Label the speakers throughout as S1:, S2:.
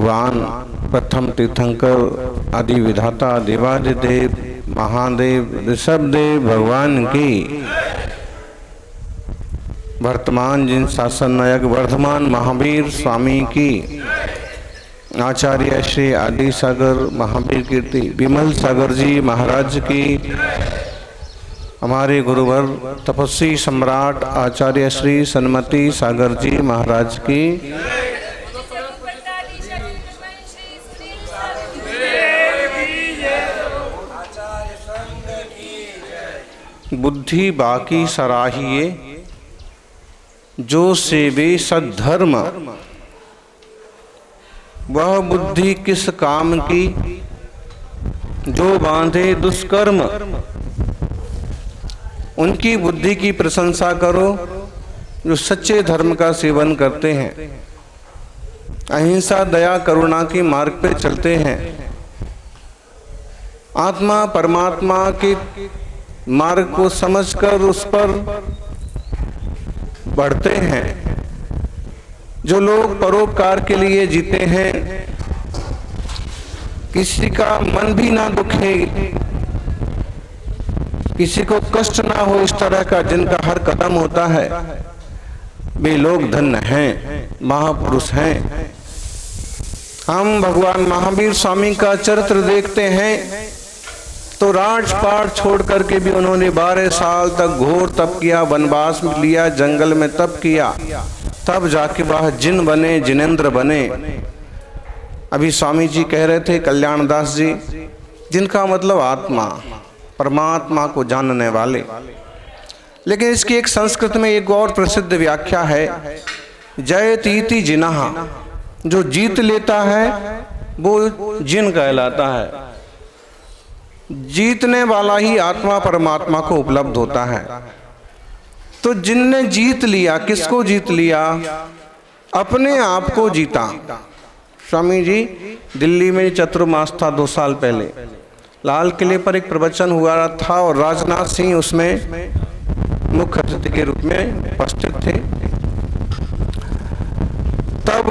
S1: भगवान प्रथम तीर्थंकर आदि विधाता देवादिदेव महादेव ऋषभदेव भगवान की, वर्तमान जिन शासन नायक वर्धमान महावीर स्वामी की, आचार्य श्री आदि सागर महावीर कीर्ति विमल सागर जी महाराज की, हमारे गुरुवर तपस्वी सम्राट आचार्य श्री सन्मति सागर जी महाराज की, बुद्धि बाकी सराहिए जो सेवे सद्धर्म, वह बुद्धि किस काम की जो बांधे दुष्कर्म। उनकी बुद्धि की प्रशंसा करो जो सच्चे धर्म का सेवन करते हैं, अहिंसा दया करुणा के मार्ग पे चलते हैं, आत्मा परमात्मा के मार्ग को समझकर उस पर बढ़ते हैं। जो लोग परोपकार के लिए जीते हैं, किसी का मन भी ना दुखे, किसी को कष्ट ना हो, इस तरह का जिनका हर कदम होता है, वे लोग धन्य हैं, महापुरुष हैं। हम भगवान महावीर स्वामी का चरित्र देखते हैं तो राजपाट छोड़ करके भी उन्होंने 12 साल तक घोर तप किया, वनवास में लिया, जंगल में तप किया, तब जाके वह जिन बने, जिनेंद्र बने। अभी स्वामी जी कह रहे थे कल्याण दास जी, जिनका मतलब आत्मा, परमात्मा को जानने वाले। लेकिन इसकी एक संस्कृत में एक और प्रसिद्ध व्याख्या है, जयतीति जिनहा, जो जीत लेता है वो जिन कहलाता है। जीतने वाला ही आत्मा परमात्मा को उपलब्ध होता है। तो जिनने जीत लिया, किसको जीत लिया? अपने आप को जीता। स्वामी जी दिल्ली में चतुर्मास था 2 साल पहले, लाल किले पर एक प्रवचन हुआ था और राजनाथ सिंह उसमें मुख्य अतिथि के रूप में उपस्थित थे। तब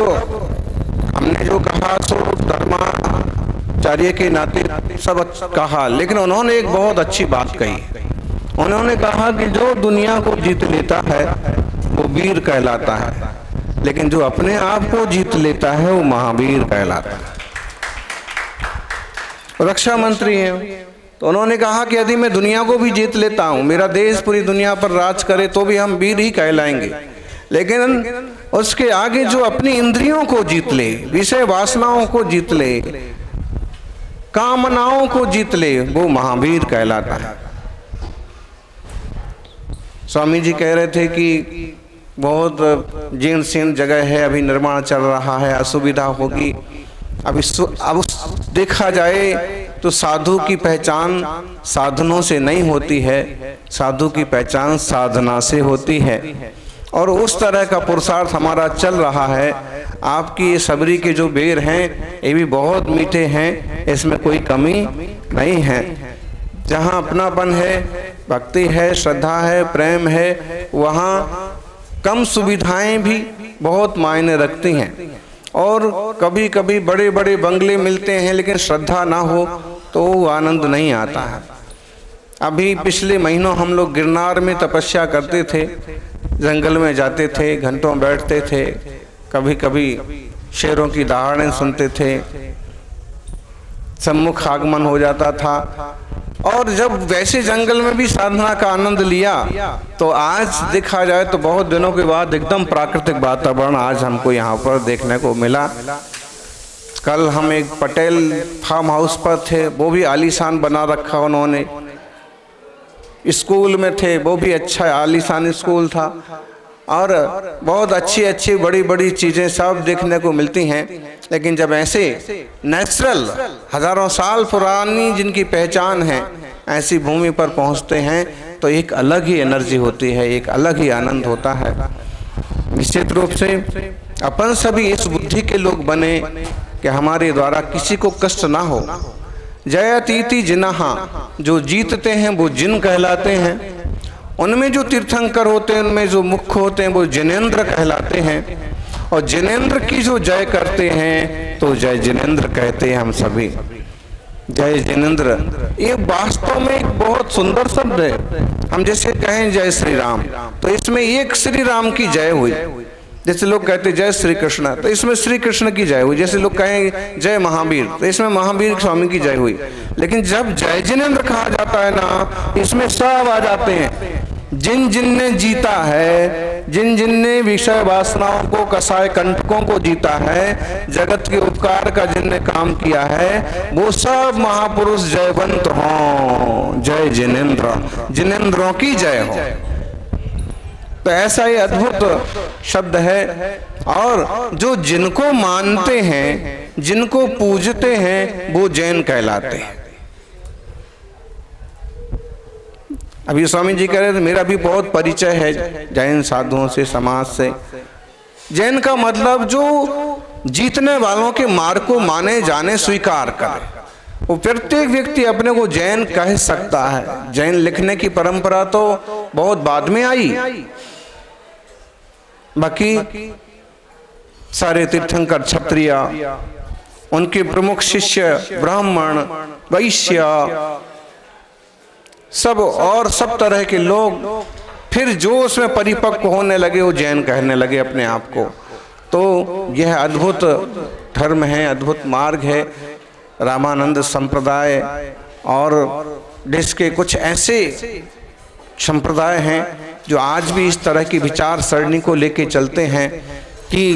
S1: हमने जो कहा सो धर्माचार्य के नाते सब कहा, लेकिन उन्होंने एक बहुत अच्छी बात कही। उन्होंने कहा कि जो दुनिया को जीत लेता है वो वीर कहलाता है, लेकिन जो अपने आप को जीत लेता है वो महावीर कहलाता है। रक्षा मंत्री हैं तो उन्होंने कहा कि यदि मैं दुनिया को भी जीत लेता हूं, मेरा देश पूरी दुनिया पर राज करे, तो भी हम वीर ही कहलाएंगे। लेकिन उसके आगे जो अपनी इंद्रियों को जीत ले, विषय वासनाओं को जीत ले, कामनाओं को जीत ले, वो महावीर कहलाता है। स्वामी जी कह रहे थे कि बहुत जीर्ण शीर्ण जगह है, अभी निर्माण चल रहा है, असुविधा होगी। अब देखा जाए तो साधु की पहचान साधनों से नहीं होती है, साधु की पहचान साधना से होती है। और उस तरह का पुरुषार्थ हमारा चल रहा है। आपकी ये सबरी के जो बेर हैं ये भी बहुत मीठे हैं, इसमें कोई कमी नहीं है। जहाँ अपनापन है, भक्ति है, श्रद्धा है, प्रेम है, वहाँ कम सुविधाएं भी बहुत मायने रखती हैं। और कभी कभी बड़े बड़े बंगले मिलते हैं, लेकिन श्रद्धा ना हो तो आनंद नहीं आता है। अभी पिछले महीनों हम लोग गिरनार में तपस्या करते थे, जंगल में जाते थे, घंटों बैठते थे, कभी कभी शेरों की दहाड़ें सुनते थे, सम्मुख आगमन हो जाता था। और जब वैसे जंगल में भी साधना का आनंद लिया, तो आज देखा जाए तो बहुत दिनों के बाद एकदम प्राकृतिक वातावरण आज हमको यहाँ पर देखने को मिला। कल हम एक पटेल फार्म हाउस पर थे, वो भी आलीशान बना रखा उन्होंने। स्कूल में थे, वो भी अच्छा आलीशान स्कूल था। और बहुत अच्छी अच्छी बड़ी बड़ी चीज़ें सब देखने को मिलती हैं। लेकिन जब ऐसे नेचुरल हजारों साल पुरानी जिनकी पहचान है ऐसी भूमि पर पहुंचते हैं तो एक अलग ही एनर्जी होती है, एक अलग ही आनंद होता है। निश्चित रूप से अपन सभी इस बुद्धि के लोग बने कि हमारे द्वारा किसी को कष्ट ना हो। जयतीति जिनहा, जो जीतते हैं वो जिन कहलाते हैं। उनमें जो तीर्थंकर होते हैं, उनमें जो मुख्य होते हैं वो जिनेंद्र कहलाते हैं। और जिनेंद्र की जो जय करते हैं तो जय जिनेंद्र कहते हैं हम सभी। जय जिनेंद्र ये वास्तव में एक बहुत सुंदर शब्द है। हम जैसे कहें जय श्री राम तो इसमें एक श्री राम की जय हुई। जैसे लोग कहते जय श्री कृष्ण तो इसमें श्री कृष्ण की जय हुई। जैसे लोग कहें जय महावीर तो इसमें महावीर स्वामी की जय हुई। लेकिन जब जय जिनेंद्र कहा जाता है ना, इसमें सब आ जाते हैं। जिन जिन ने जीता है, जिन जिन ने विषय वासनाओं को, कसाय कंटकों को जीता है, जगत के उपकार का जिनने काम किया है, वो सब महापुरुष जयवंत हों। जय जिनेंद्र, जिनेंद्रों की जय हो। तो ऐसा ये अद्भुत शब्द है। और जो जिनको मानते हैं, जिनको पूजते हैं, वो जैन कहलाते हैं। अभी स्वामी जी कह रहे थे मेरा भी बहुत परिचय है जैन साधुओं से, समाज से। जैन का मतलब जो जीतने वालों के मार्ग को माने जाने स्वीकार करे। वो प्रत्येक व्यक्ति अपने को जैन कह सकता है। जैन लिखने की परंपरा तो बहुत बाद में आई। बाकी सारे तीर्थंकर, क्षत्रिय, उनके प्रमुख शिष्य, ब्राह्मण, वैश्य, सब और सब तरह के लोग फिर जो उसमें परिपक्व होने लगे वो जैन कहने लगे अपने आप को। तो यह अद्भुत धर्म है, अद्भुत मार्ग है रामानंद संप्रदाय। और देश के कुछ ऐसे संप्रदाय हैं जो आज भी इस तरह की विचार सरणी को लेके चलते हैं कि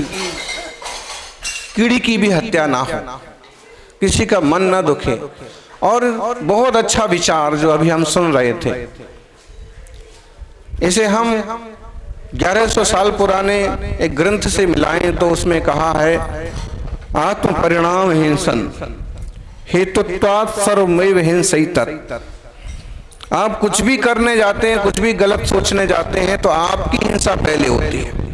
S1: कीड़ी की भी हत्या ना हो, किसी का मन ना दुखे। और बहुत अच्छा विचार जो अभी हम सुन रहे थे, इसे हम 1100 साल पुराने एक ग्रंथ से मिलाएं तो उसमें कहा है आत्म परिणाम हिंसन हेतुत्वात् सर्वमेव हिंसैतत्। आप कुछ भी करने जाते हैं, कुछ भी गलत सोचने जाते हैं तो आपकी हिंसा पहले होती है।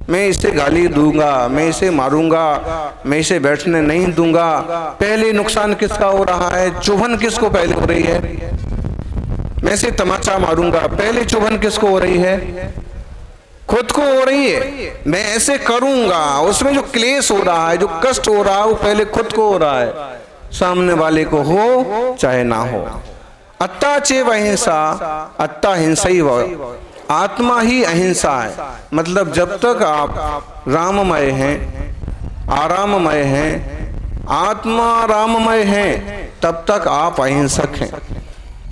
S1: मैं इसे गाली दूंगा, मैं इसे मारूंगा, मैं इसे बैठने नहीं दूंगा। पहले नुकसान किसका हो रहा है? चुभन किसको पहले हो रही है? मैं इसे तमाचा मारूंगा, पहले चुभन किसको हो रही है? खुद को हो रही है। मैं ऐसे करूंगा, उसमें जो क्लेश हो रहा है, जो कष्ट हो रहा है, वो पहले खुद को हो रहा है, सामने वाले को हो चाहे ना हो। अत्ता चेव अहिंसा अत्ता हिंसैव। आत्मा ही अहिंसा है। मतलब जब तक आप राममय हैं, आराममय हैं, आत्मा राममय हैं, तब तक आप अहिंसक हैं।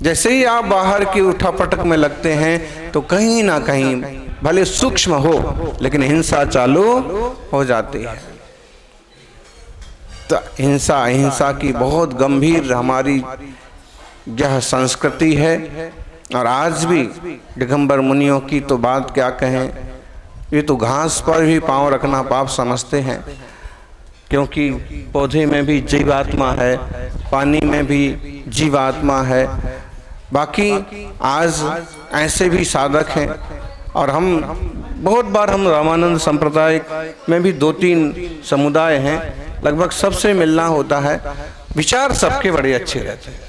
S1: जैसे ही आप बाहर की उठापटक में लगते हैं तो कहीं ना कहीं भले सूक्ष्म हो लेकिन हिंसा चालू हो जाती है। तो हिंसा, अहिंसा की बहुत गंभीर हमारी यह संस्कृति है। और आज भी दिगंबर मुनियों की तो बात क्या कहें, ये तो घास पर भी पांव रखना पाप समझते हैं, क्योंकि पौधे में भी जीवात्मा है, पानी में भी जीवात्मा है। बाकी आज ऐसे भी साधक हैं। और हम बहुत बार हम रामानंद संप्रदाय में भी 2-3 समुदाय हैं, लगभग सबसे मिलना होता है। विचार सबके बड़े अच्छे रहते हैं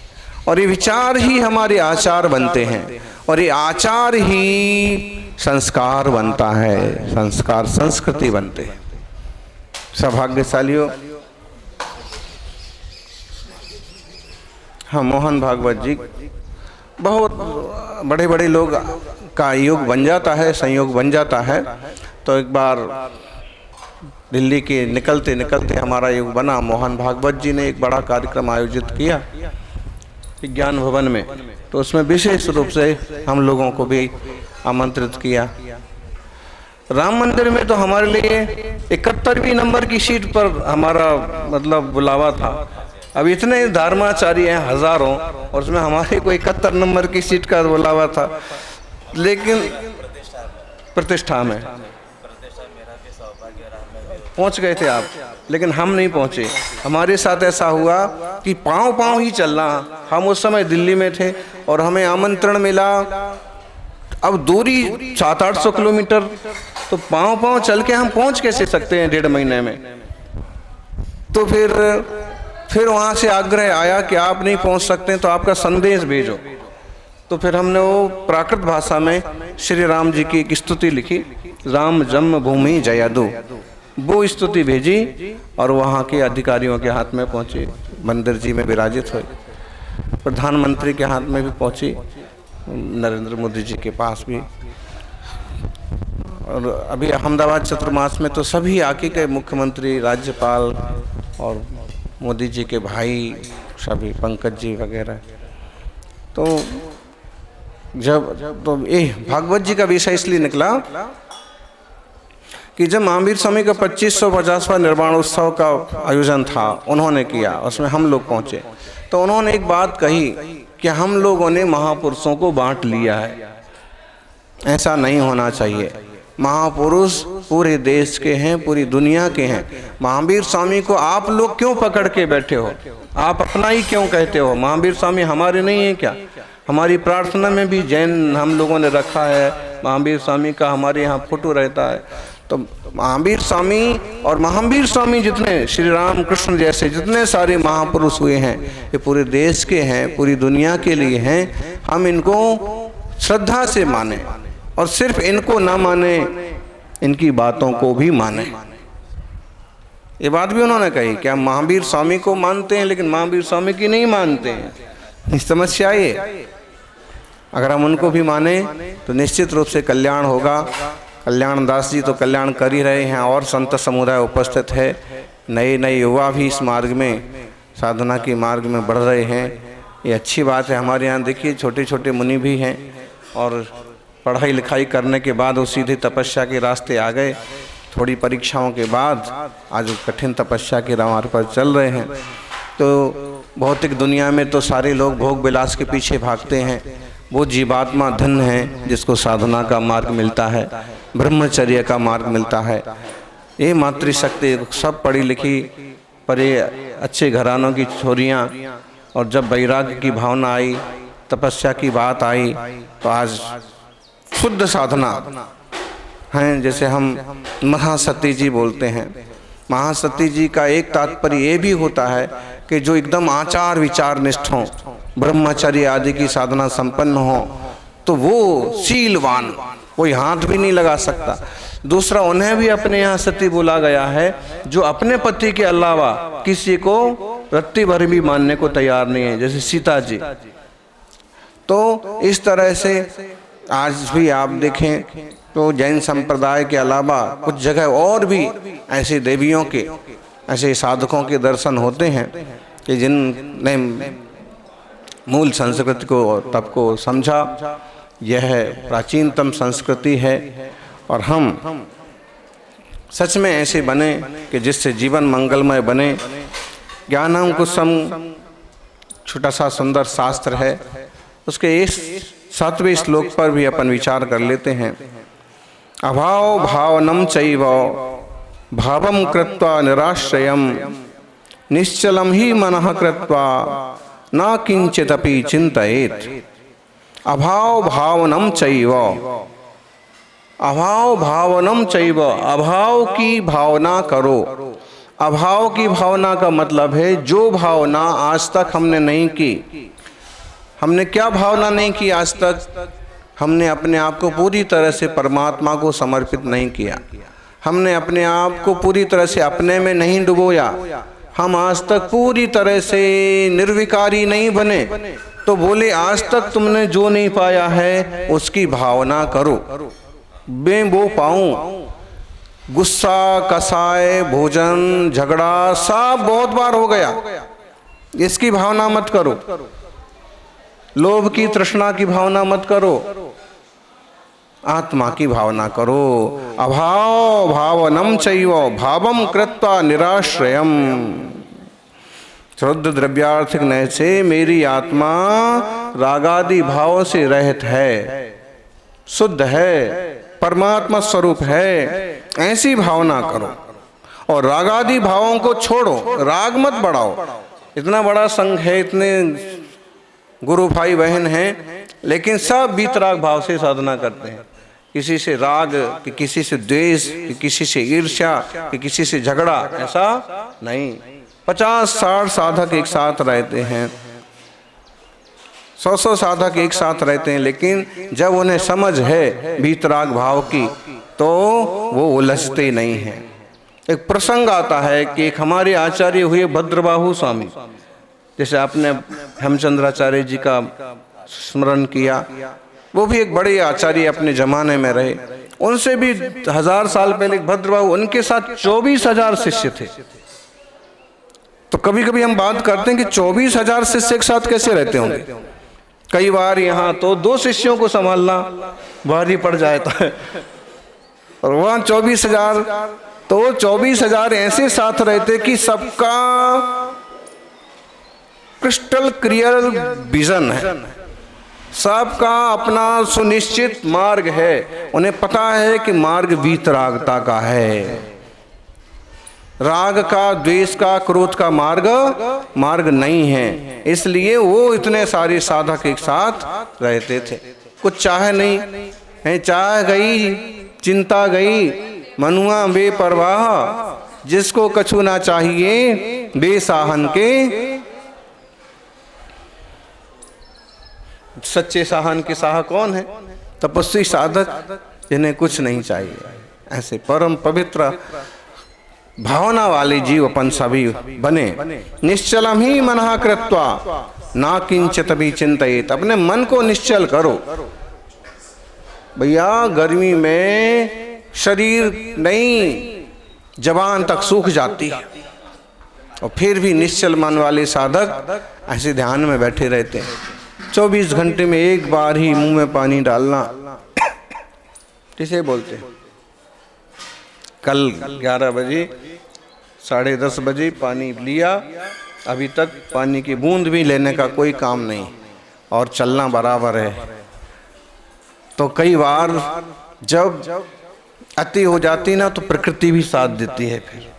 S1: और ये विचार ही हमारे आचार बनते हैं और ये आचार ही संस्कार बनता है, संस्कार संस्कृति बनते हैं। सौभाग्यशालियों, हाँ, मोहन भागवत जी, बहुत बड़े बड़े लोग का योग बन जाता है, संयोग बन जाता है। तो एक बार दिल्ली के निकलते निकलते हमारा योग बना। मोहन भागवत जी ने एक बड़ा कार्यक्रम आयोजित किया विज्ञान भवन में, तो उसमें विशेष रूप से हम लोगों को भी आमंत्रित किया। राम मंदिर में तो हमारे लिए 71वीं नंबर की सीट पर हमारा मतलब बुलावा था। अब इतने धर्माचारी हैं हजारों, और उसमें हमारे को 71 नंबर की सीट का बुलावा था। लेकिन प्रतिष्ठा में पहुंच गए थे आप, लेकिन हम नहीं पहुंचे। हमारे साथ ऐसा हुआ कि पांव ही चलना। हम उस समय दिल्ली में थे और हमें आमंत्रण मिला। अब दूरी 700-800 किलोमीटर, तो पांव चल के हम पहुंच कैसे सकते हैं 1.5 महीने में। तो फिर वहाँ से आग्रह आया कि आप नहीं पहुँच सकते तो आपका संदेश भेजो। तो फिर हमने वो प्राकृत भाषा में श्री राम जी की एक स्तुति लिखी, राम जन्मभूमि जयदु। वो स्तुति भेजी और वहाँ के अधिकारियों के हाथ में पहुँची, मंदिर जी में विराजित हुई, प्रधानमंत्री के हाथ में भी पहुँची, नरेंद्र मोदी जी के पास भी। और अभी अहमदाबाद चतुर्मास में तो सभी आके के मुख्यमंत्री, राज्यपाल और मोदी जी के भाई सभी, पंकज जी वगैरह। तो जब तो ये भागवत जी का विषय इसलिए निकला कि जब महावीर स्वामी का 2550वां निर्वाण उत्सव का आयोजन था, उन्होंने किया, उसमें हम लोग पहुँचे, तो उन्होंने एक बात कही कि हम लोगों ने महापुरुषों को बांट लिया है, ऐसा नहीं होना चाहिए। महापुरुष पूरे देश के हैं, पूरी दुनिया के हैं। महावीर स्वामी को आप लोग क्यों पकड़ के बैठे हो? आप अपना ही क्यों कहते हो? महावीर स्वामी हमारे नहीं है क्या? हमारी प्रार्थना में भी जैन हम लोगों ने रखा है, महावीर स्वामी का हमारे यहाँ फोटो रहता है। तो महावीर स्वामी और महावीर स्वामी जितने, श्री राम कृष्ण जैसे जितने सारे महापुरुष हुए हैं, ये पूरे देश के हैं, पूरी दुनिया के लिए हैं। हम इनको श्रद्धा से माने और सिर्फ इनको ना माने, इनकी बातों को भी माने। ये बात भी उन्होंने कही कि हम महावीर स्वामी को मानते हैं लेकिन महावीर स्वामी की नहीं मानते हैं। समस्या ये, अगर हम उनको भी माने तो निश्चित रूप से कल्याण होगा। कल्याण दास जी तो कल्याण कर ही रहे हैं और संत समुदाय उपस्थित है। नए नए युवा भी इस मार्ग में, साधना के मार्ग में बढ़ रहे हैं, ये अच्छी बात है। हमारे यहाँ देखिए छोटे छोटे मुनि भी हैं और पढ़ाई लिखाई करने के बाद वो सीधे तपस्या के रास्ते आ गए। थोड़ी परीक्षाओं के बाद आज कठिन तपस्या के रामार्ग पर चल रहे हैं। तो भौतिक दुनिया में तो सारे लोग भोग विलास के पीछे भागते हैं। वो जीवात्मा धन्य है जिसको साधना का मार्ग मिलता है, ब्रह्मचर्य का मार्ग मिलता है। ये मातृशक्ति, सब पढ़ी लिखी पर ये अच्छे घरानों की छोरियाँ, और जब वैराग्य की भावना आई, तपस्या की बात आई, तो आज शुद्ध साधना हैं। जैसे हम महासती जी बोलते हैं, महासती जी का एक तात्पर्य ये भी होता है कि जो एकदम आचार विचार निष्ठ हों, ब्रह्मचर्य आदि की साधना संपन्न हो, तो वो शीलवान, कोई हाथ भी नहीं लगा सकता। दूसरा, उन्हें भी अपने यहाँ सती बोला गया है जो अपने पति के अलावा किसी को रत्ती भर भी मानने को तैयार नहीं है, जैसे सीता जी। तो इस तरह से आज भी आप देखें तो जैन संप्रदाय के अलावा कुछ जगह और भी ऐसे देवियों के, ऐसे साधकों के दर्शन होते हैं कि जिनने मूल संस्कृति को और तब को समझा। यह प्राचीनतम संस्कृति है और हम सच में ऐसे बने कि जिससे जीवन मंगलमय बने। ज्ञानम कुसुम छोटा सा सुंदर शास्त्र है, उसके इस 7वें श्लोक पर भी अपन विचार कर लेते हैं। अभाव भावनम चैव भावम कृत्वा निराश्रयम निश्चलम ही मनः कृत्वा न किंचिदपि चिंतयेत्। अभाव भावनम चैव, अभाव भावनम चैव, अभाव की भावना करो। अभाव की भावना का मतलब है जो भावना आज तक हमने नहीं की। हमने क्या भावना नहीं की आज तक? हमने अपने आप को पूरी तरह से परमात्मा को समर्पित नहीं किया। हमने अपने आप को पूरी तरह से अपने में नहीं डुबोया। हम आज तक पूरी तरह से निर्विकारी नहीं बने। तो बोले आज तक तुमने जो नहीं पाया है उसकी भावना करो। मैं वो पाऊं। गुस्सा, कसाय, भोजन, झगड़ा सब बहुत बार हो गया, इसकी भावना मत करो। लोभ की, तृष्णा की भावना मत करो, आत्मा की भावना करो। अभाव भावनम चैव भावम कृत्वा निराश्रयम। शुद्ध द्रव्यार्थिक नय से मेरी आत्मा रागादि भाव से रहित है, शुद्ध है, परमात्मा स्वरूप है, ऐसी भावना करो। और रागादि भावों को छोड़ो, राग मत बढ़ाओ। इतना बड़ा संघ है, इतने गुरु भाई बहन हैं, लेकिन सब बीतराग भाव से साधना करते हैं। किसी से राग, कि किसी से द्वेष, कि किसी से ईर्ष्या, कि किसी से झगड़ा, ऐसा नहीं। 50-60 साधक एक साथ रहते हैं, 100 साधक एक साथ रहते हैं, लेकिन जब उन्हें समझ है बीतराग भाव की तो वो उलझते नहीं हैं। एक प्रसंग आता है कि एक हमारे आचार्य हुए भद्रबाहु स्वामी, जैसे आपने हेमचंद्राचार्य जी का स्मरण किया, वो भी एक बड़े आचार्य अपने जमाने में रहे। उनसे भी 1000 साल पहले भद्रबाहु, उनके साथ 24,000 शिष्य थे। तो कभी कभी हम बात करते हैं कि 24,000 शिष्य एक साथ कैसे रहते होंगे। कई बार यहाँ तो 2 शिष्यों को संभालना भारी पड़ जाता है, और वहाँ 24,000, तो 24,000 ऐसे साथ रहते कि सबका क्रिस्टल क्लियर विजन है, सबका अपना सुनिश्चित मार्ग है। उन्हें पता है कि मार्ग वीतरागता का है, राग का, द्वेष का, क्रोध का मार्ग नहीं है। इसलिए वो इतने सारे साधक एक साथ रहते थे। कुछ चाह नहीं है, चाह गई चिंता गई, मनुआ बेपरवाह, जिसको कछु ना चाहिए बेसाहन के। सच्चे साहन के साह कौन है? तपस्वी साधक, जिन्हें कुछ नहीं चाहिए। ऐसे परम पवित्र भावना वाले जीव अपन सभी बने। निश्चलम ही मनः कृत्वा ना किंचित भी चिंतित। अपने मन को निश्चल करो। भैया गर्मी में शरीर नहीं, जबान तक सूख जाती है, और फिर भी निश्चल मन वाले साधक ऐसे ध्यान में बैठे रहते हैं। 24 घंटे में एक बार ही मुंह में पानी डालना किसे बोलते हैं? कल 11 बजे 10:30 बजे पानी लिया, अभी तक पानी की बूंद भी लेने का कोई काम नहीं, और चलना बराबर है। तो कई बार जब अति हो जाती ना, तो प्रकृति भी साथ देती है, फिर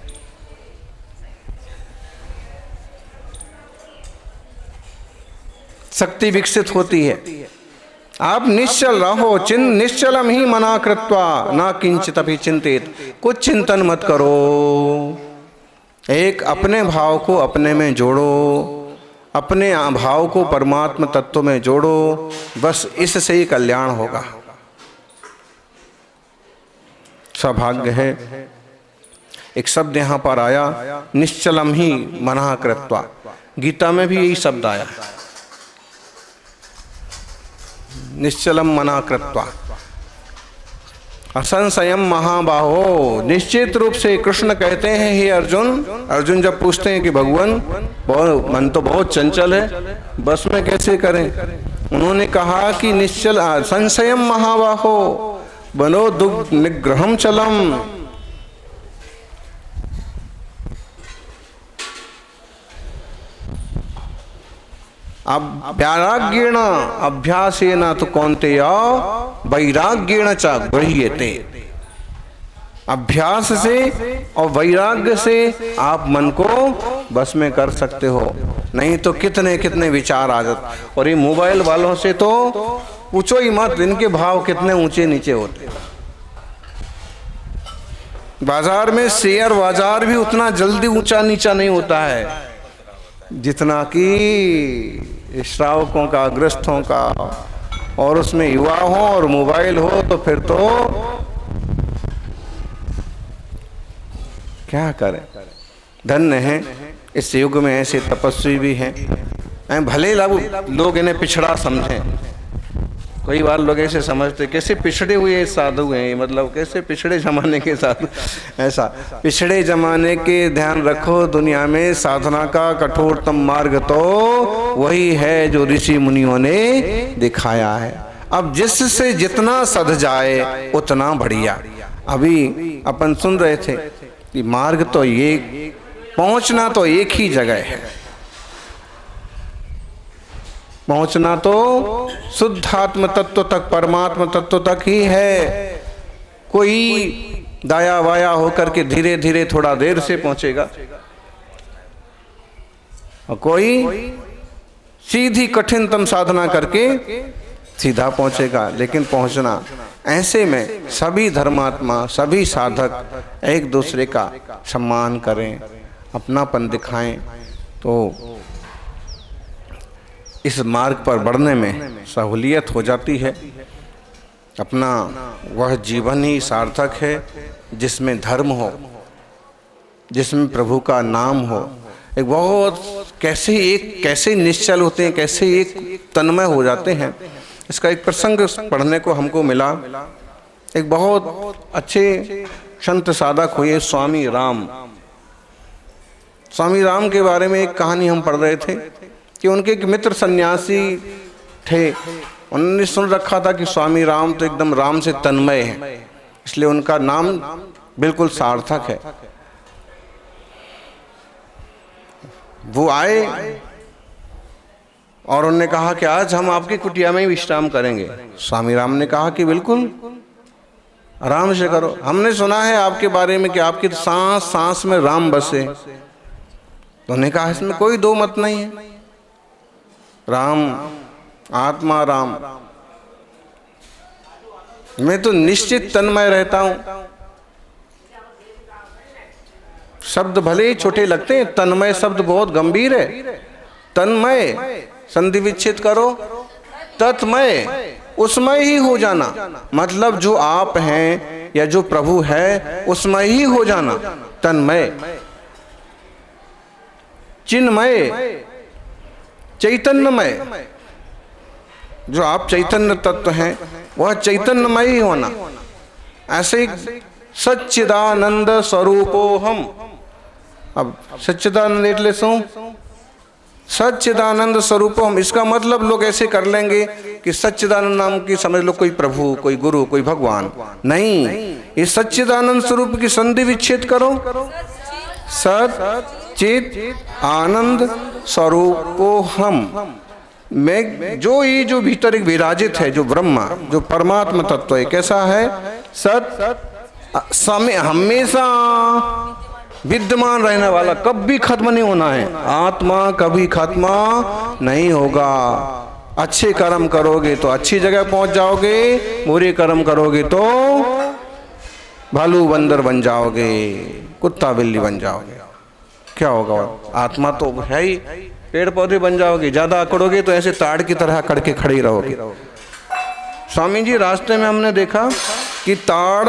S1: शक्ति विकसित होती है। आप निश्चल रहो। निश्चलम ही मना कृत्वा ना किंचित भी चिंतित। कुछ चिंतन मत करो, एक अपने भाव को अपने में जोड़ो, अपने भाव को परमात्मा तत्व में जोड़ो, बस इससे ही कल्याण होगा। सौभाग्य है, एक शब्द यहाँ पर आया, निश्चलम ही मना कृत्वा। गीता में भी यही शब्द आया, निश्चलम मना कृत्वा। असंशयम महाबाहो। निश्चित रूप से कृष्ण कहते हैं, हे अर्जुन। अर्जुन जब पूछते हैं कि भगवान मन तो बहुत चंचल है, बस में कैसे करें? उन्होंने कहा कि निश्चल संशयम महाबाहो बनो दुख निग्रहम चलम। अब वैराग्येण अभ्यासेन तो कौन्तेय वैराग्येण च गृह्यते। अभ्यास से और वैराग्य से आप मन को बस में कर सकते हो, नहीं तो कितने कितने विचार आ जाते। और ये मोबाइल वालों से तो पूछो ही मत, इनके भाव कितने ऊंचे नीचे होते। बाजार में शेयर बाजार भी उतना जल्दी ऊंचा नीचा नहीं होता है जितना कि श्रावकों का, ग्रस्तों का, और उसमें युवा हो और मोबाइल हो तो फिर तो क्या करें। धन्य है इस युग में ऐसे तपस्वी भी हैं। भले लोग इन्हें पिछड़ा समझें, कई बार लोग ऐसे समझते कैसे पिछड़े हुए साधु हैं, मतलब कैसे पिछड़े जमाने के साधु। ऐसा पिछड़े जमाने के ध्यान रखो, दुनिया में साधना का कठोरतम मार्ग तो वही है जो ऋषि मुनियों ने दिखाया है। अब जिससे जितना सध जाए उतना बढ़िया। अभी अपन सुन रहे थे कि मार्ग तो ये, पहुंचना तो एक ही जगह है, पहुंचना तो शुद्ध आत्म तत्व तक, परमात्मा तत्व तक ही है। कोई दाया वाया होकर के धीरे धीरे थोड़ा देर से पहुंचेगा, और कोई सीधी कठिनतम साधना करके सीधा पहुंचेगा। लेकिन पहुंचना ऐसे में सभी धर्मात्मा, सभी साधक एक दूसरे का सम्मान करें, अपनापन दिखाएं, तो इस मार्ग पर बढ़ने में सहूलियत हो जाती है। अपना वह जीवन ही सार्थक है जिसमें धर्म हो, जिसमें प्रभु का नाम हो। एक बहुत कैसे निश्चल होते हैं, कैसे एक तन्मय हो जाते हैं। इसका एक प्रसंग पढ़ने को हमको मिला। एक बहुत अच्छे संत साधक हुए स्वामी राम। स्वामी राम के बारे में एक कहानी हम पढ़ रहे थे कि उनके एक मित्र सन्यासी थे। उन्होंने सुन रखा था कि स्वामी राम तो एकदम राम से तन्मय है, इसलिए उनका नाम बिल्कुल सार्थक है। वो आए और उन्होंने कहा कि आज हम आपकी कुटिया में ही विश्राम करेंगे। स्वामी राम ने कहा कि बिल्कुल आराम से करो, हमने सुना है आपके बारे में कि आपकी सांस सांस में राम बसे। तो उन्होंने कहा इसमें कोई दो मत नहीं है, राम आत्मा राम, मैं तो निश्चित तन्मय रहता हूं। शब्द भले ही छोटे लगते हैं, तन्मय शब्द बहुत गंभीर है। तन्मय संधि विच्छेद करो, तत्मय उसमय ही हो जाना, मतलब जो आप हैं या जो प्रभु है उसमें ही हो जाना। तन्मय, चिन्मय, चैतन्यमय, जो आप चैतन्य तत्व हैं वह चैतन्यमय ही होना। ऐसे सच्चिदानंद स्वरूपो हम। अब सच्चिदानंद एटले शू? सच्चिदानंद स्वरूप हम। इसका मतलब लोग ऐसे कर लेंगे कि सच्चिदानंद नाम की समझ लो कोई प्रभु, कोई गुरु, कोई भगवान। नहीं, ये सच्चिदानंद स्वरूप की संधि विच्छेद करो। सच्चित आनंद स्वरूपो हम। मैं जो भीतर एक विराजित है, जो ब्रह्मा, जो परमात्मा तत्व है, कैसा है? सत समय हमेशा विद्यमान रहने वाला, कभी खत्म नहीं होना है। आत्मा कभी खत्म नहीं होगा। अच्छे कर्म करोगे तो अच्छी जगह पहुंच जाओगे, बुरे कर्म करोगे तो भालू बंदर बन जाओगे, कुत्ता बिल्ली बन जाओगे। क्या होगा? आत्मा तो है ही, पेड़ पौधे बन जाओगे। ज्यादा अकड़ोगे तो ऐसे ताड़ की तरह अकड़ के खड़े रहोगे। स्वामी जी, रास्ते में हमने देखा कि ताड़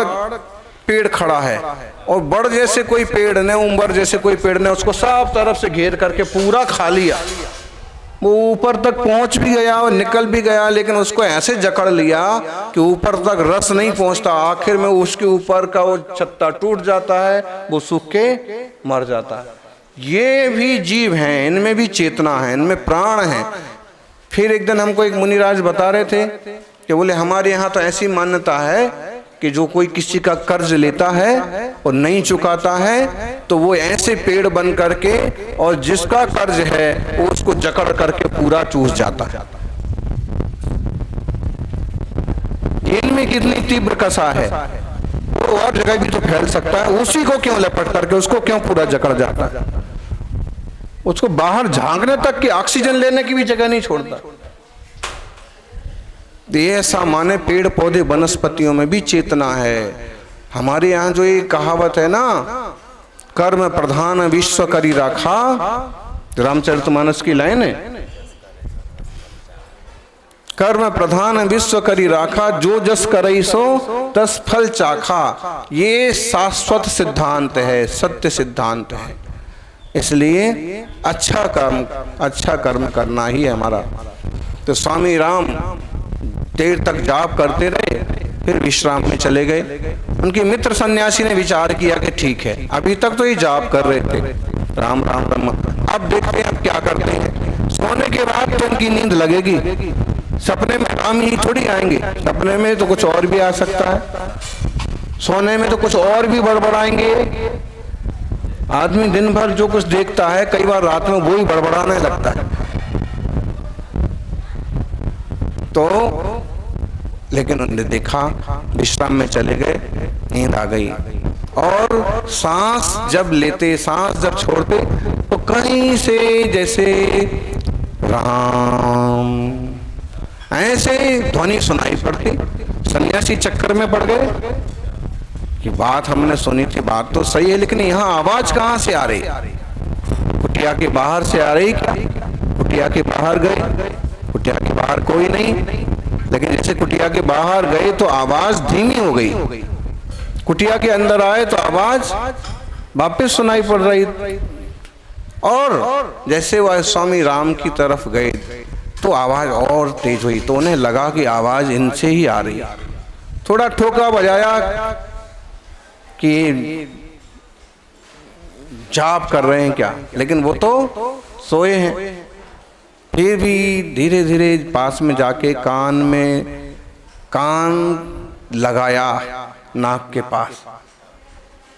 S1: पेड़ खड़ा है और बड़ जैसे कोई पेड़ ने, उम्बर जैसे कोई पेड़ ने उसको सब तरफ से घेर करके पूरा खा लिया। वो ऊपर तक पहुंच भी गया और निकल भी गया, लेकिन उसको ऐसे जकड़ लिया कि ऊपर तक रस नहीं पहुंचता। आखिर में उसके ऊपर का वो छत्ता टूट जाता है, वो सूख के मर जाता है। ये भी जीव हैं, इनमें भी चेतना है, इनमें प्राण है। फिर एक दिन हमको एक मुनिराज बता रहे थे कि बोले हमारे यहाँ तो ऐसी मान्यता है कि जो कोई किसी का कर्ज लेता है और नहीं चुकाता है तो वो ऐसे पेड़ बन करके, और जिसका कर्ज है वो उसको जकड़ करके पूरा चूस जाता है। इनमें कितनी तीव्र कसा है, वो और जगह भी तो फैल सकता है, उसी को क्यों लपट करके उसको क्यों पूरा जकड़ जाता है? उसको बाहर झांकने तक की, ऑक्सीजन लेने की भी जगह नहीं छोड़ता। ये सामान्य पेड़ पौधे वनस्पतियों में भी चेतना है। हमारे यहाँ जो ये कहावत है ना, कर्म प्रधान विश्व करी राखा, रामचरितमानस की लाइन है, कर्म प्रधान विश्व करी राखा, जो जस करई सो तस फल चाखा। ये शाश्वत सिद्धांत है, सत्य सिद्धांत है। इसलिए अच्छा कर्म करना ही है हमारा। तो स्वामी राम देर तक जाप करते रहे, फिर विश्राम में चले गए। उनके मित्र सन्यासी ने विचार किया कि ठीक है, अभी तक तो ये जाप कर रहे थे, राम राम राम, अब देखते हैं अब क्या करते हैं। सोने के बाद तो उनकी नींद लगेगी, सपने में राम ही थोड़ी आएंगे, सपने में तो कुछ और भी आ सकता है, सोने में तो कुछ और भी बड़बड़ाएंगे। आदमी दिन भर जो कुछ देखता है, कई बार रात में वो ही बड़बड़ाने लगता है। तो लेकिन उन्होंने देखा, विश्राम में चले गए, नींद आ गई। और सांस जब लेते, सांस जब छोड़ते, तो कहीं से जैसे राम ऐसे ध्वनि सुनाई पड़ती। सन्यासी चक्कर में पड़ गए कि बात हमने सुनी थी, बात तो सही है, लेकिन यहाँ आवाज कहाँ से आ रही? कुटिया के बाहर से आ रही क्या? कुटिया के बाहर गए, कुटिया के बाहर कोई नहीं, लेकिन जैसे कुटिया के बाहर गए तो आवाज धीमी हो गई। कुटिया के अंदर आए तो आवाज वापस सुनाई पड़ रही, और जैसे वह स्वामी राम की तरफ गए तो आवाज और तेज हुई, तो उन्हें लगा कि आवाज इनसे ही आ रही। थोड़ा ठोका बजाया कि जाप कर रहे हैं क्या, लेकिन वो तो सोए हैं। फिर भी धीरे धीरे पास में जाके कान लगाया नाक के पास,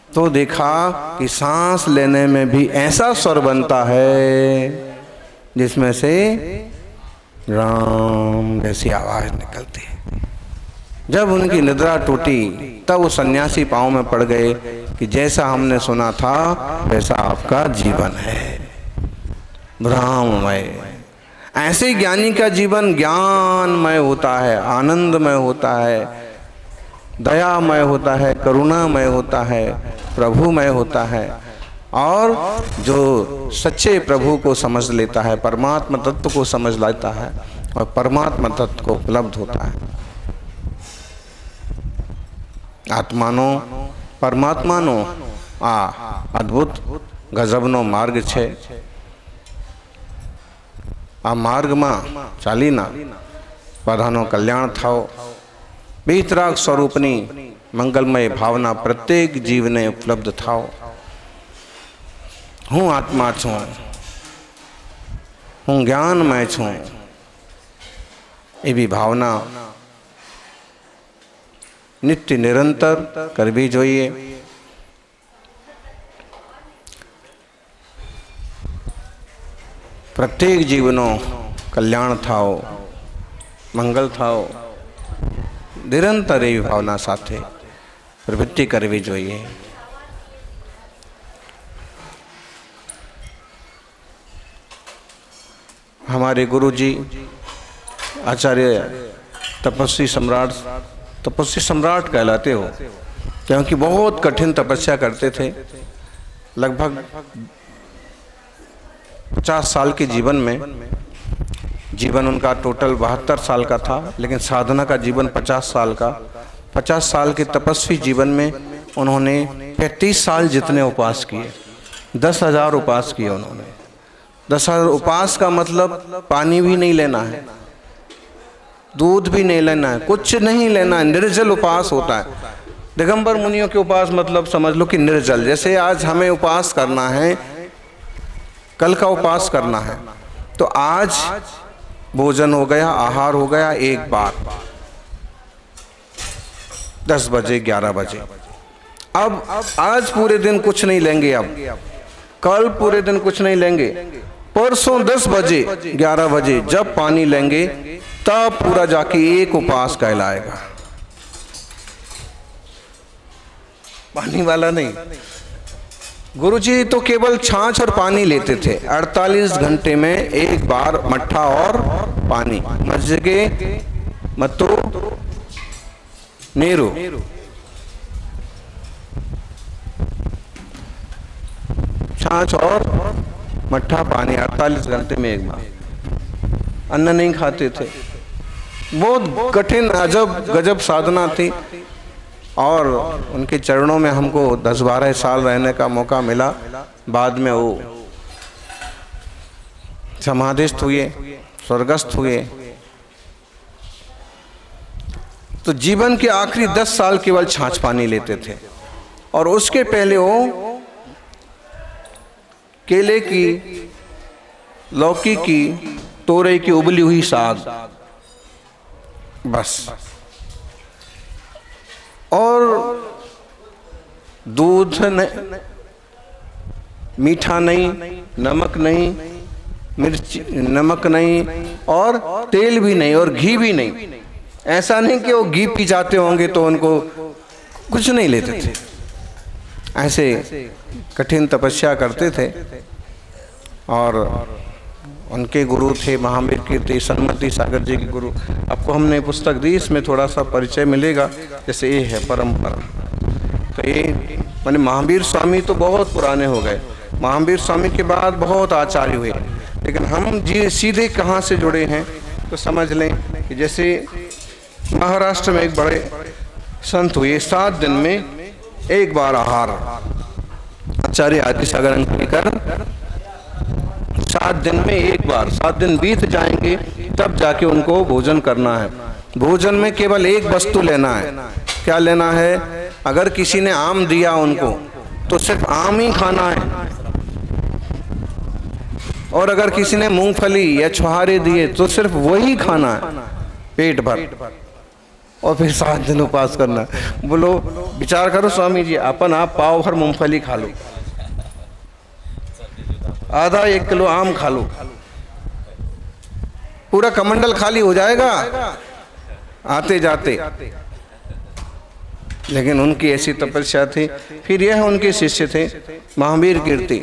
S1: तो देखा कि सांस लेने में भी ऐसा स्वर बनता है जिसमें से राम जैसी आवाज निकलती है। जब उनकी निद्रा टूटी तब वो सन्यासी पांव में पड़ गए कि जैसा हमने सुना था वैसा आपका जीवन है, ब्रह्ममय। ऐसे ज्ञानी का जीवन ज्ञानमय होता है, आनंदमय होता है, दयामय होता है, करुणामय होता है, प्रभुमय होता है। और जो सच्चे प्रभु को समझ लेता है, परमात्मा तत्व को समझ लेता है और परमात्मा तत्व को उपलब्ध होता है। आत्मानो परमात्मानो अद्भुत गजबनो मार्ग छे। आ मार्ग में चालीना बधानो कल्याण थाओ। वितराग स्वरूपनी मंगलमय भावना प्रत्येक जीव ने उपलब्ध थाओ। हूँ आत्मा छू, हूँ ज्ञानमय छू, एवी भावना नित्य निरंतर करवी जोईए। प्रत्येक जीवनो कल्याण थाओ, मंगल थाओ, निरंतर एवी भावना साथे प्रवृत्ति करवी जोईए। हमारे गुरुजी आचार्य तपस्वी सम्राट कहलाते हो, क्योंकि बहुत कठिन तपस्या करते थे। लगभग 50 साल के जीवन में, जीवन उनका टोटल 72 साल का था, लेकिन साधना का जीवन 50 साल का। 50 साल के तपस्वी जीवन में उन्होंने 35 साल जितने उपवास किए, 10,000 उपवास किए उन्होंने। 10,000 उपवास का मतलब पानी भी नहीं लेना है, दूध भी नहीं लेना है, कुछ नहीं लेना है, निर्जल उपवास होता है। दिगंबर मुनियों के उपवास मतलब समझ लो कि निर्जल। जैसे आज हमें उपवास करना है, कल का उपवास करना है, तो आज भोजन हो गया, आहार हो गया एक बार 10 बजे 11 बजे। अब आज पूरे दिन कुछ नहीं लेंगे, अब कल पूरे दिन कुछ नहीं लेंगे, परसों 10 बजे 11 बजे जब पानी लेंगे तब पूरा जाके एक उपवास कहलाएगा। पानी वाला नहीं। गुरुजी तो केवल छाछ और पानी लेते थे। 48 घंटे में एक बार मट्ठा और पानी, मज्जिगे मत्तो नीरू। छाछ और मट्ठा पानी 48 घंटे में एक बार। अन्न नहीं खाते थे। बहुत कठिन अजब गजब साधना थी, और उनके चरणों में हमको 10-12 साल रहने का मौका मिला। बाद में वो समाधिस्थ हुए, स्वर्गस्थ हुए। तो जीवन के आखिरी 10 साल केवल छाछ पानी लेते थे, और उसके पहले वो केले की, लौकी की, तोरई की उबली हुई साग, बस। और दूध नहीं, मीठा नहीं, नमक नहीं, मिर्च नमक नहीं, और तेल भी नहीं, और घी भी नहीं। ऐसा नहीं कि वो घी पी जाते होंगे तो उनको कुछ नहीं लेते थे। ऐसे कठिन तपस्या करते थे। और उनके गुरु थे महावीर कीर्ति सन्मति सागर जी के गुरु। आपको हमने पुस्तक दी, इसमें थोड़ा सा परिचय मिलेगा। जैसे ये है परंपरा, तो ये माने महावीर स्वामी तो बहुत पुराने हो गए। महावीर स्वामी के बाद बहुत आचार्य हुए, लेकिन हम जी सीधे कहाँ से जुड़े हैं तो समझ लें कि जैसे महाराष्ट्र में एक बड़े संत हुए, 7 दिन में एक बार आहार। आचार्य आदि सागर अंकलेकर 7 दिन में एक बार, 7 दिन बीत जाएंगे तब जाके उनको भोजन करना है। भोजन में केवल एक वस्तु लेना है। क्या लेना है? अगर किसी ने आम दिया उनको तो सिर्फ आम ही खाना है, और अगर किसी ने मूंगफली या छुहारे दिए तो सिर्फ वही खाना है पेट भर, और फिर 7 दिन उपवास करना है। बोलो, विचार करो स्वामी जी, अपन आप पाव भर मूंगफली खा लो, आधा 1 किलो आम खा लो, पूरा कमंडल खाली हो जाएगा आते जाते। लेकिन उनकी ऐसी तपस्या थी। फिर यह उनके शिष्य थे महावीर कीर्ति।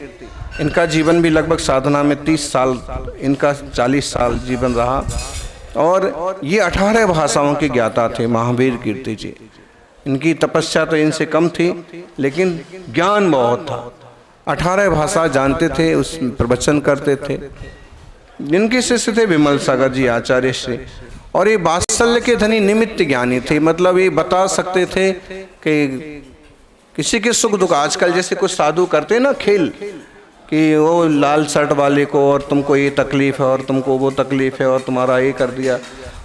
S1: इनका जीवन भी लगभग साधना में 30 साल, इनका 40 साल जीवन रहा, और ये 18 भाषाओं के ज्ञाता थे महावीर कीर्ति जी। इनकी तपस्या तो इनसे कम थी, लेकिन ज्ञान बहुत था। 18 भाषा जानते थे, उस प्रवचन करते थे। इनके शिष्य थे विमल सागर जी आचार्य श्री, और ये वात्सल्य के धनी निमित्त ज्ञानी थे। मतलब ये बता सकते थे कि किसी के सुख दुख, आजकल जैसे कुछ साधु करते हैं ना खेल, कि वो लाल शर्ट वाले को और तुमको ये तकलीफ है और तुमको वो तकलीफ है और तुम्हारा ये कर दिया।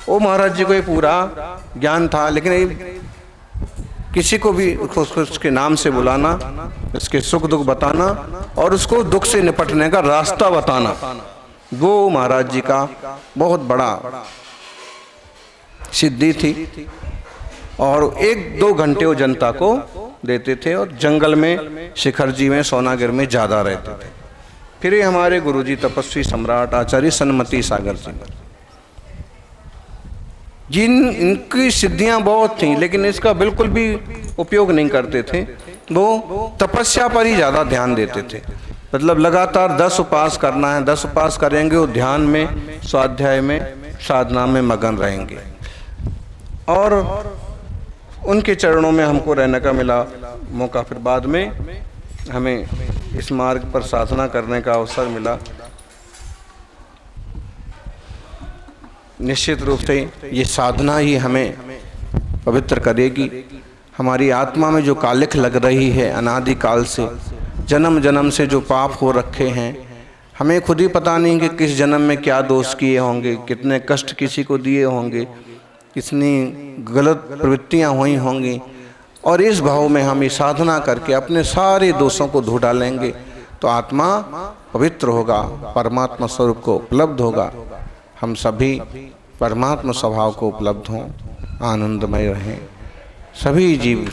S1: वो महाराज जी को ये पूरा ज्ञान था, लेकिन किसी को भी उसके नाम से बुलाना, उसके सुख दुख बताना और उसको दुख से निपटने का रास्ता बताना, वो महाराज जी का बहुत बड़ा सिद्धि थी। और 1-2 घंटे वो जनता को देते थे, और जंगल में शिखर जी में सोनागिर में ज़्यादा रहते थे। फिर ये हमारे गुरुजी तपस्वी सम्राट आचार्य सन्मति सागर जी, इनकी सिद्धियां बहुत थीं, लेकिन इसका बिल्कुल भी उपयोग नहीं करते थे। वो तपस्या पर ही ज़्यादा ध्यान देते थे। मतलब लगातार 10 उपवास करना है, 10 उपवास करेंगे, वो ध्यान में, स्वाध्याय में, साधना में मगन रहेंगे। और उनके चरणों में हमको रहने का मिला मौका। फिर बाद में हमें इस मार्ग पर साधना करने का अवसर मिला। निश्चित रूप से ये साधना ही हमें पवित्र करेगी। हमारी आत्मा में जो कालिख लग रही है अनादि काल से, जन्म जन्म से जो पाप हो रखे हैं, हमें खुद ही पता नहीं कि किस जन्म में क्या दोष किए होंगे, कितने कष्ट किसी को दिए होंगे, कितनी गलत प्रवृत्तियां हुई होंगी। और इस भाव में हम ये साधना करके अपने सारे दोषों को धो डालेंगे तो आत्मा पवित्र होगा, परमात्मा स्वरूप को उपलब्ध होगा। हम सभी परमात्मा स्वभाव को उपलब्ध हों, आनंदमय रहें। सभी जीव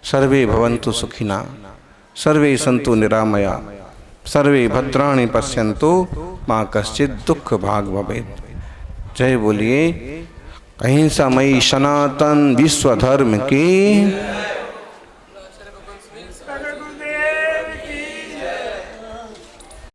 S1: सर्वे भवन्तु सुखिना, सर्वे सन्तु निरामया, सर्वे भद्राणि पश्यन्तु माँ कश्चित् दुख भाग भवेत्। जय बोलिए अहिंसामयी सनातन विश्व धर्म की।